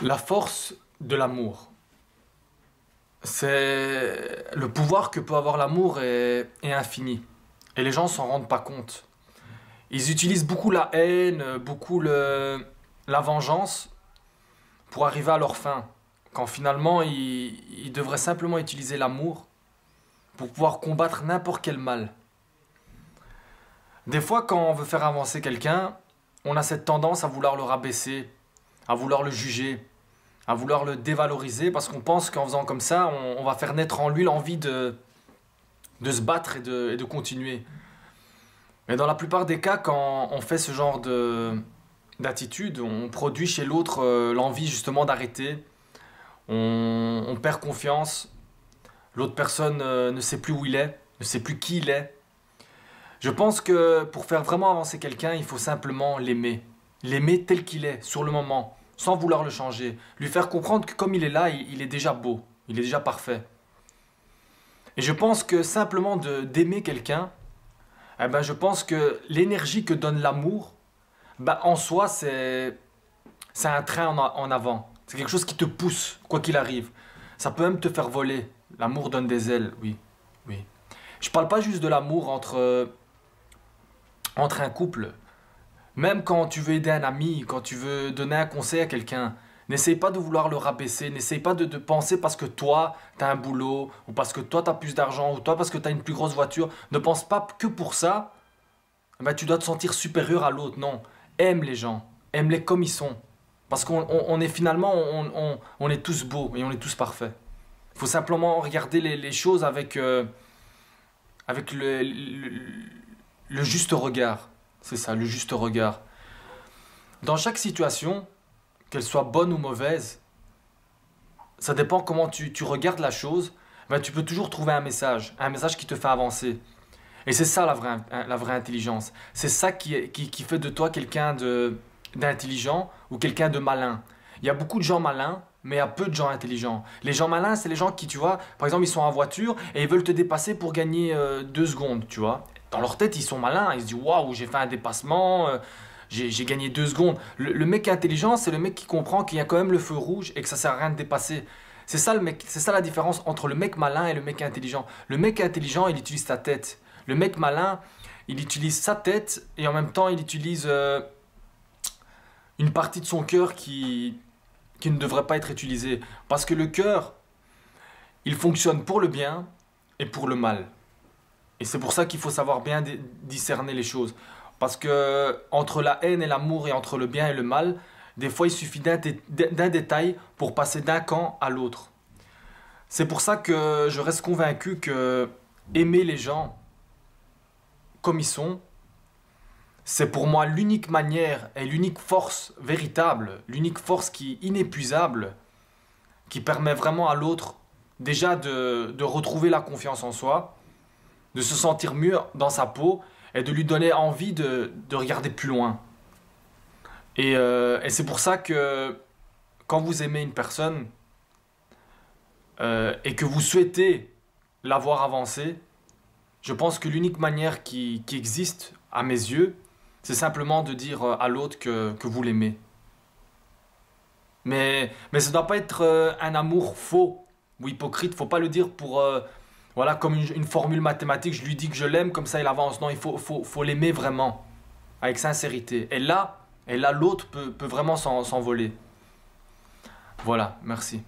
La force de l'amour. C'est le pouvoir que peut avoir l'amour est infini. Et les gens s'en rendent pas compte. Ils utilisent beaucoup la haine, beaucoup la vengeance pour arriver à leur fin. Quand finalement ils devraient simplement utiliser l'amour pour pouvoir combattre n'importe quel mal. Des fois, quand on veut faire avancer quelqu'un, on a cette tendance à vouloir le rabaisser, à vouloir le juger, à vouloir le dévaloriser parce qu'on pense qu'en faisant comme ça, on va faire naître en lui l'envie de se battre et de continuer. Mais dans la plupart des cas, quand on fait ce genre d'attitude, on produit chez l'autre l'envie justement d'arrêter. On perd confiance. L'autre personne ne sait plus où il est, ne sait plus qui il est. Je pense que pour faire vraiment avancer quelqu'un, il faut simplement l'aimer. L'aimer tel qu'il est, sur le moment, sans vouloir le changer. Lui faire comprendre que comme il est là, il est déjà beau, il est déjà parfait. Et je pense que simplement d'aimer quelqu'un, eh ben, je pense que l'énergie que donne l'amour, ben, en soi, c'est un train en avant. C'est quelque chose qui te pousse, quoi qu'il arrive. Ça peut même te faire voler. L'amour donne des ailes, oui, oui. Je parle pas juste de l'amour entre un couple. Même quand tu veux aider un ami, quand tu veux donner un conseil à quelqu'un, n'essaye pas de vouloir le rabaisser, n'essaye pas de penser parce que toi, tu as un boulot, ou parce que toi, tu as plus d'argent, ou toi, parce que tu as une plus grosse voiture. Ne pense pas que pour ça, eh ben, tu dois te sentir supérieur à l'autre. Non, aime les gens, aime-les comme ils sont. Parce qu'on est finalement, on est tous beaux et on est tous parfaits. Il faut simplement regarder les choses avec le juste regard. C'est ça, le juste regard. Dans chaque situation, qu'elle soit bonne ou mauvaise, ça dépend comment tu regardes la chose, ben tu peux toujours trouver un message qui te fait avancer. Et c'est ça la vraie intelligence. C'est ça qui fait de toi quelqu'un d'intelligent ou quelqu'un de malin. Il y a beaucoup de gens malins, mais il y a peu de gens intelligents. Les gens malins, c'est les gens qui, tu vois, par exemple, ils sont en voiture et ils veulent te dépasser pour gagner 2 secondes, tu vois. Dans leur tête, ils sont malins. Ils se disent, waouh, j'ai fait un dépassement, j'ai gagné 2 secondes. Le mec intelligent, c'est le mec qui comprend qu'il y a quand même le feu rouge et que ça sert à rien de dépasser. C'est ça, c'est ça la différence entre le mec malin et le mec intelligent. Le mec intelligent, il utilise sa tête. Le mec malin, il utilise sa tête et en même temps, il utilise une partie de son cœur qui ne devrait pas être utilisée. Parce que le cœur, il fonctionne pour le bien et pour le mal. Et c'est pour ça qu'il faut savoir bien discerner les choses. Parce que entre la haine et l'amour et entre le bien et le mal, des fois il suffit d'un détail pour passer d'un camp à l'autre. C'est pour ça que je reste convaincu que aimer les gens comme ils sont, c'est pour moi l'unique manière et l'unique force véritable, l'unique force qui est inépuisable, qui permet vraiment à l'autre déjà de retrouver la confiance en soi, de se sentir mieux dans sa peau et de lui donner envie de regarder plus loin. Et c'est pour ça que quand vous aimez une personne et que vous souhaitez la voir avancer, je pense que l'unique manière qui existe à mes yeux, c'est simplement de dire à l'autre que vous l'aimez. Mais ça ne doit pas être un amour faux ou hypocrite. Faut pas le dire pour voilà, comme une formule mathématique. Je lui dis que je l'aime, comme ça il avance. Non, il faut l'aimer vraiment, avec sincérité. Et là l'autre peut vraiment s'envoler. Voilà, merci.